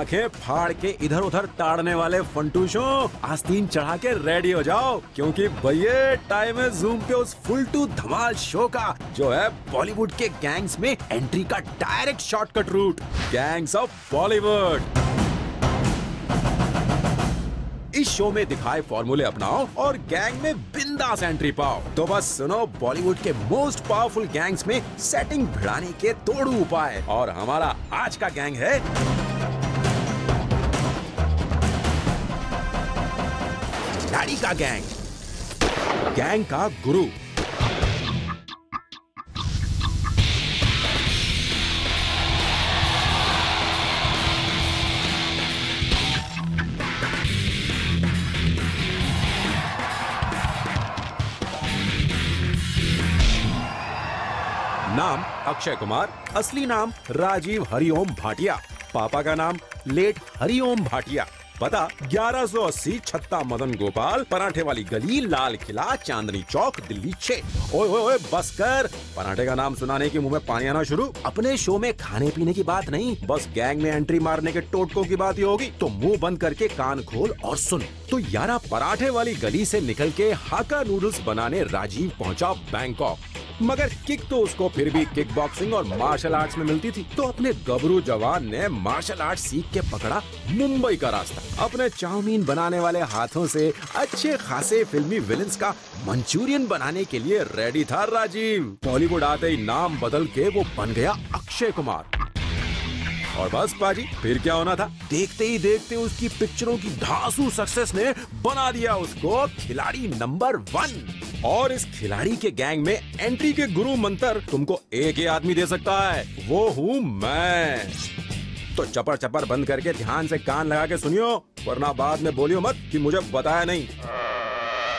आंखें फाड़ के इधर उधर ताड़ने वाले फंटूशों, आस्तीन चढ़ा के रेडी हो जाओ, क्योंकि भैया टाइम है जूम पे उस फुल टू धमाल शो का, जो है बॉलीवुड के गैंग्स में एंट्री का direct shortcut route, gangs of Bollywood. इस शो में दिखाए फॉर्मूले अपनाओ और गैंग में बिंदास एंट्री पाओ। तो बस सुनो बॉलीवुड के मोस्ट पावरफुल गैंग्स में सेटिंग भिड़ाने के तोड़ू उपाय। और हमारा आज का गैंग है खिलाड़ी का गैंग, गैंग का गुरु। नाम अक्षय कुमार, असली नाम राजीव हरिओम भाटिया, पापा का नाम लेट हरिओम भाटिया, पता 1180 छत्ता मदन गोपाल, पराठे वाली गली, लाल किला, चांदनी चौक, दिल्ली 6। ओए ओए ओए बस कर, पराठे का नाम सुनाने के मुंह में पानी आना शुरू। अपने शो में खाने पीने की बात नहीं, बस गैंग में एंट्री मारने के टोटकों की बात ही होगी। तो मुंह बंद करके कान खोल और सुन। तो यारा पराठे वाली गली से निकल के हाका नूडल्स बनाने राजीव पहुंचा बैंकॉक, मगर किक तो उसको फिर भी किक बॉक्सिंग और मार्शल आर्ट्स में मिलती थी। तो अपने गबरू जवान ने मार्शल आर्ट्स सीख के पकड़ा मुंबई का रास्ता। अपने चाउमीन बनाने वाले हाथों से अच्छे खासे फिल्मी विलेंस का मंचूरियन बनाने के लिए रेडी था राजीव। बॉलीवुड आते ही नाम बदल के वो बन गया अक्षय कुमार। और बस पाजी, फिर क्या होना था, देखते ही देखते उसकी पिक्चरों की धांसू सक्सेस ने बना दिया उसको खिलाड़ी नंबर 1। और इस खिलाड़ी के गैंग में एंट्री के गुरु मंत्र तुमको एक ही आदमी दे सकता है, वो हूँ मैं। तो चपर चपर बंद करके ध्यान से कान लगा के सुनियो, वरना बाद में बोलियो मत कि मुझे बताया नहीं।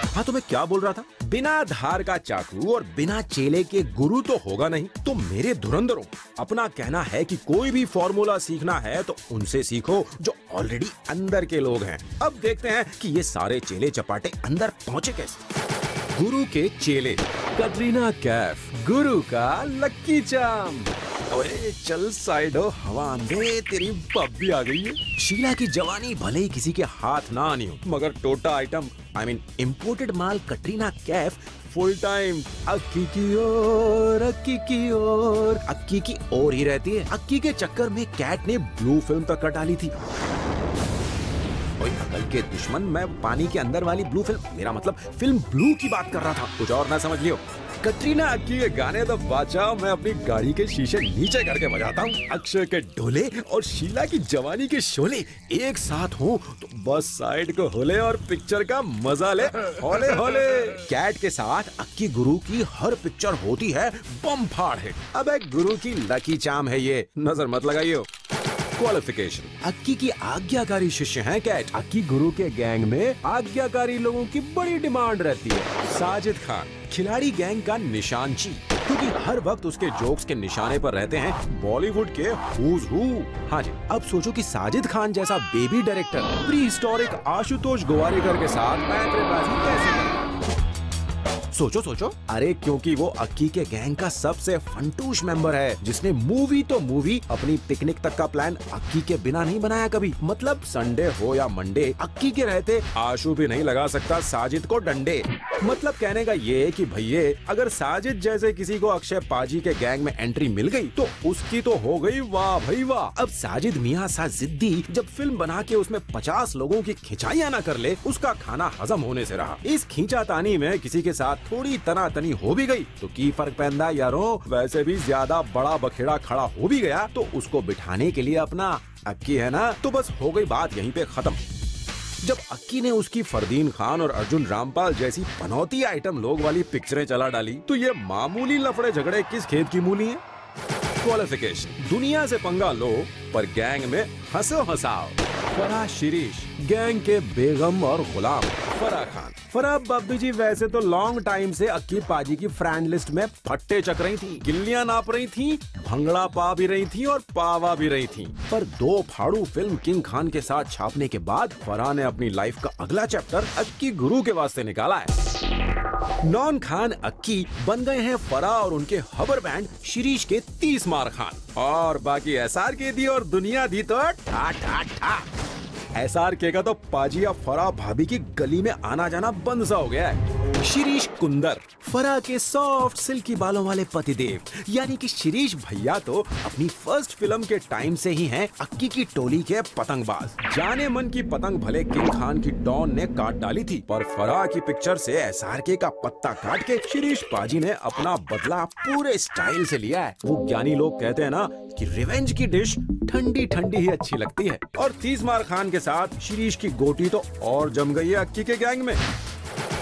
हाँ, तो मैं क्या बोल रहा था, बिना धार का चाकू और बिना चेले के गुरु तो होगा नहीं। तो मेरे धुरंधरों, अपना कहना है कि कोई भी फॉर्मूला सीखना है तो उनसे सीखो जो ऑलरेडी अंदर के लोग हैं। अब देखते हैं कि ये सारे चेले चपाटे अंदर पहुंचे कैसे। गुरु के चेले, कटरीना कैफ, गुरु का लक्की चार्म। ओए चल साइड हो, हवा आंधे, तेरी बब्बी आ गई है। शीला की जवानी भले ही किसी के हाथ ना आनी हो, मगर टोटा आइटम इम्पोर्टेड माल कटरीना कैफ फुल टाइम अक्की की ओर, अक्की की ओर, अक्की की ओर ही रहती है। अक्की के चक्कर में कैट ने ब्लू फिल्म तक कर डाली थी। अकल के दुश्मन, मैं पानी के अंदर वाली ब्लू फिल्म, मेरा मतलब फिल्म ब्लू की बात कर रहा था, कुछ और ना समझ लियो। कटरीना अक्की के गाने तो बादशाह मैं अपनी गाड़ी के शीशे नीचे करके बजाता हूँ। अक्षय के ढोले और शीला की जवानी के शोले एक साथ हो तो बस साइड को होले और पिक्चर का मजा ले, होले होले। कैट के साथ अक्की गुरु की हर पिक्चर होती है बम फाड़ हिट। अब एक गुरु की लकी चार्म है ये, नजर मत लगाइयो। क्वालिफिकेशन, अक्की की आज्ञाकारी शिष्य हैं कैट। अक्की गुरु के गैंग में आज्ञाकारी लोगों की बड़ी डिमांड रहती है। साजिद खान, खिलाड़ी गैंग का निशानची, क्योंकि हर वक्त उसके जोक्स के निशाने पर रहते हैं बॉलीवुड के हुज हू। हाँ जी, अब सोचो कि साजिद खान जैसा baby director pre historic Ashutosh Gowariker के साथ पैंतरेबाजी कैसे करे। सोचो सोचो, अरे क्योंकि वो अक्की के गैंग का सबसे फंटूश मेंबर है, जिसने मूवी तो मूवी अपनी पिकनिक तक का प्लान अक्की के बिना नहीं बनाया कभी। मतलब संडे हो या मंडे, अक्की के रहते आशु भी नहीं लगा सकता साजिद को डंडे। मतलब कहने का ये कि भैया, अगर साजिद जैसे किसी को अक्षय पाजी के गैंग में एंट्री मिल गई तो उसकी तो हो गई वाह भाई वाह। अब साजिद मियां सा जिद्दी जब फिल्म बना के उसमें 50 लोगों की खिंचाइयां ना कर ले, उसका खाना हजम होने से रहा। इस खींचातानी में किसी के साथ थोड़ी तनातनी हो भी गई तो की फर्क पैंदा यारों। वैसे भी ज्यादा बड़ा बखेड़ा खड़ा हो भी गया तो उसको बिठाने के लिए अपना अक्की है ना, तो बस हो गई बात यहीं पे खत्म। जब अक्की ने उसकी फरदीन खान और अर्जुन रामपाल जैसी पनौती आइटम लोग वाली पिक्चरें चला डाली तो ये मामूली लफड़े झगड़े किस खेत की मूली हैं। क्वालिफिकेशन, दुनिया से पंगा लो पर गैंग में हंसो हंसाओ। फराह शिरीश, गैंग के बेगम और गुलाम। फराह खान, फराह बब्बी जी वैसे तो लॉन्ग टाइम से अक्की पाजी की फ्रेंड लिस्ट में फट्टे चक रही थी, गिल्लियां नाप रही थी, भंगड़ा पा भी रही थी और पावा भी रही थी। पर 2 फाड़ू फिल्म किंग खान के साथ छापने के बाद फराह ने अपनी लाइफ का अगला चैप्टर अक्की गुरु के वास्ते निकाला है। नॉन खान अक्की बन गए हैं फरा और उनके हबर बैंड शिरीष के 30 मार खान, और बाकी एसआर के दी और दुनिया दी तो ठा ठा ठा। SRK का तो पाजिया फरा भाभी की गली में आना जाना बंद सा हो गया है। शिरीष कुंदर, फरा के सॉफ्ट सिल्की बालों वाले पतिदेव, यानी कि शिरीष भैया तो अपनी फर्स्ट फिल्म के टाइम से ही हैं अक्की की टोली के पतंगबाज। जाने मन की पतंग भले किंग खान की डॉन ने काट डाली थी, पर फरा की पिक्चर से SRK का पत्ता काट के शिरीष पाजी ने अपना बदला पूरे स्टाइल से लिया है। वो ज्ञानी लोग कहते हैं ना कि रिवेंज की डिश ठंडी ठंडी ही अच्छी लगती है, और 30 मार खान के साथ शिरीष की गोटी तो और जम गई है अक्की के गैंग में।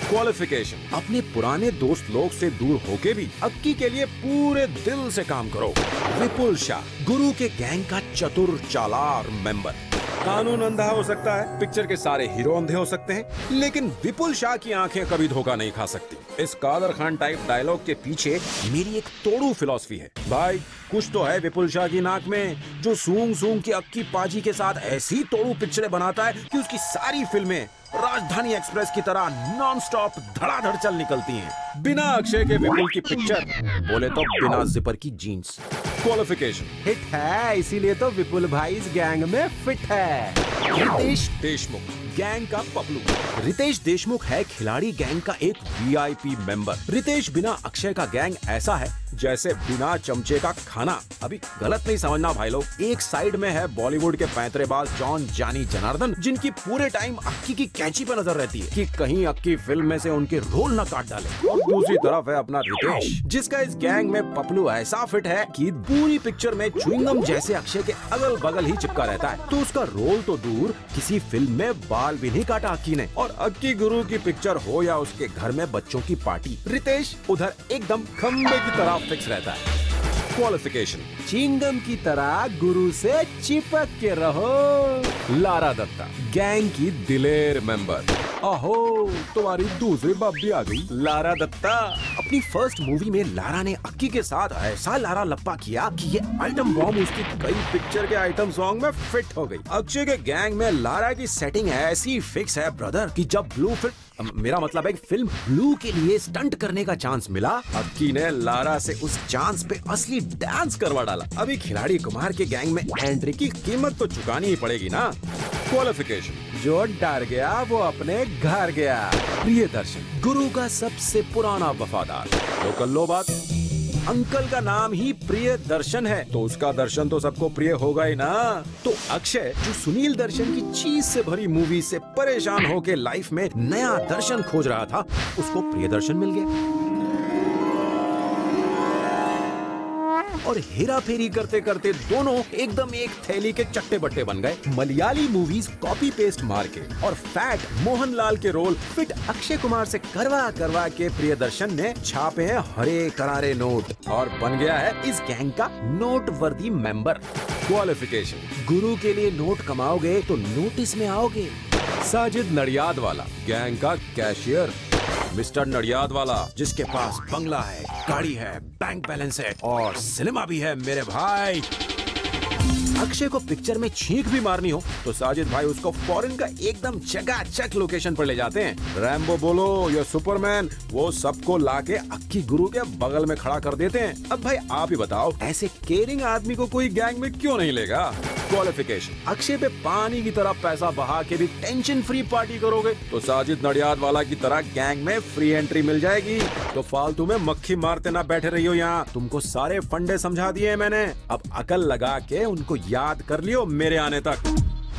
क्वालिफिकेशन, अपने पुराने दोस्त लोग से दूर होके भी अक्की के लिए पूरे दिल से काम करो। विपुल शाह, गुरु के गैंग का चतुर चालाक मेंबर। कानून अंधा हो सकता है, पिक्चर के सारे हीरो अंधे हो सकते हैं, लेकिन विपुल शाह की आंखें कभी धोखा नहीं खा सकती। इस कादर खान टाइप डायलॉग के पीछे मेरी एक तोड़ू फिलॉसफी है। भाई कुछ तो है विपुल शाह की नाक में, जो सूंघ सूंघ की अक्की पाजी के साथ ऐसी तोड़ू पिक्चरें बनाता है कि उसकी सारी फिल्में राजधानी एक्सप्रेस की तरह नॉन स्टॉप धड़ाधड़ चल निकलती हैं। बिना अक्षय के विपुल की पिक्चर, बोले तो बिना जिपर की जीन्स। क्वालिफिकेशन, हिट है, इसीलिए तो विपुल भाई इस गैंग में फिट है। रितेश देशमुख, गैंग का पपलू। रितेश देशमुख है खिलाड़ी गैंग का एक VIP मेंबर। रितेश बिना अक्षय का गैंग ऐसा है जैसे बिना चमचे का खाना। अभी गलत नहीं समझना भाई लोग। एक साइड में है बॉलीवुड के पैंतरेबाज जॉन जानी जनार्दन, जिनकी पूरे टाइम अक्की की कैंची पर नजर रहती है कि कहीं अक्की फिल्म में से उनके रोल न काट डाले। और दूसरी तरफ है अपना रितेश, जिसका इस गैंग में पपलू ऐसा फिट है कि पूरी पिक्चर में च्युइंगम जैसे अक्षय के अगल बगल ही चिपका रहता है। तो उसका रोल तो दूर, किसी फिल्म में बाल भी नहीं काटा अक्की ने। और अक्की गुरु की पिक्चर हो या उसके घर में बच्चों की पार्टी, रितेश उधर एकदम खंबे की तरह फिक्स रहता है। क्वालिफिकेशन, चिंगम की तरह गुरु से चिपक के रहो। लारा दत्ता, गैंग की दिलेर मेंबर। अहो, तुम्हारी दूसरी बब्बी आ गई। लारा दत्ता, अपनी फर्स्ट मूवी में लारा ने अक्की के साथ ऐसा लारा लप्पा किया कि ये आइटम बॉम्ब उसकी कई पिक्चर के आइटम सॉन्ग में फिट हो गई। अक्षय के गैंग में लारा की सेटिंग ऐसी फिक्स है ब्रदर कि जब ब्लू फिल्म, मेरा मतलब है फिल्म ब्लू के लिए स्टंट करने का चांस मिला, अक्की ने लारा से उस चांस पे असली डांस करवा डाला। अभी खिलाड़ी कुमार के गैंग में एंट्री की कीमत तो चुकानी ही पड़ेगी ना। क्वालिफिकेशन, जो डर गया वो अपने घर गया। प्रियदर्शन, गुरु का सबसे पुराना वफादार। तो कर लो बात, अंकल का नाम ही प्रियदर्शन है, तो उसका दर्शन तो सबको प्रिय होगा ही ना। तो अक्षय, जो सुनील दर्शन की चीज से भरी मूवी से परेशान होके लाइफ में नया दर्शन खोज रहा था, उसको प्रियदर्शन मिल गया। और हेरा फेरी करते करते दोनों एकदम एक थैली के चट्टे बट्टे बन गए। मलयाली मूवीज कॉपी पेस्ट मार के और फैट मोहनलाल के रोल फिट अक्षय कुमार से करवा करवा के प्रियदर्शन ने छापे हैं हरे करारे नोट और बन गया है इस गैंग का नोट वर्दी मेंबर। क्वालिफिकेशन, गुरु के लिए नोट कमाओगे तो नोटिस में आओगे। साजिद नडियादवाला, गैंग का कैशियर। मिस्टर नडियादवाला, जिसके पास बंगला है, गाड़ी है, बैंक बैलेंस है और सिनेमा भी है मेरे भाई। अक्षय को पिक्चर में छींक भी मारनी हो तो साजिद भाई उसको फॉरेन का एकदम चकाचक लोकेशन पर ले जाते हैं। रैम्बो बोलो या सुपरमैन, वो सबको लाके अक्की गुरु के बगल में खड़ा कर देते हैं। अब भाई आप ही बताओ, ऐसे केयरिंग आदमी को कोई गैंग में क्यों नहीं लेगा। क्वालिफिकेशन, अक्षय पे पानी की तरह पैसा बहा के भी टेंशन फ्री पार्टी करोगे तो साजिद नडियादवाला की तरह गैंग में फ्री एंट्री मिल जाएगी। तो फालतू में मक्खी मारते ना बैठे रहियो यहाँ। तुमको सारे फंडे समझा दिए मैंने, अब अकल लगा के उनको याद कर लियो मेरे आने तक।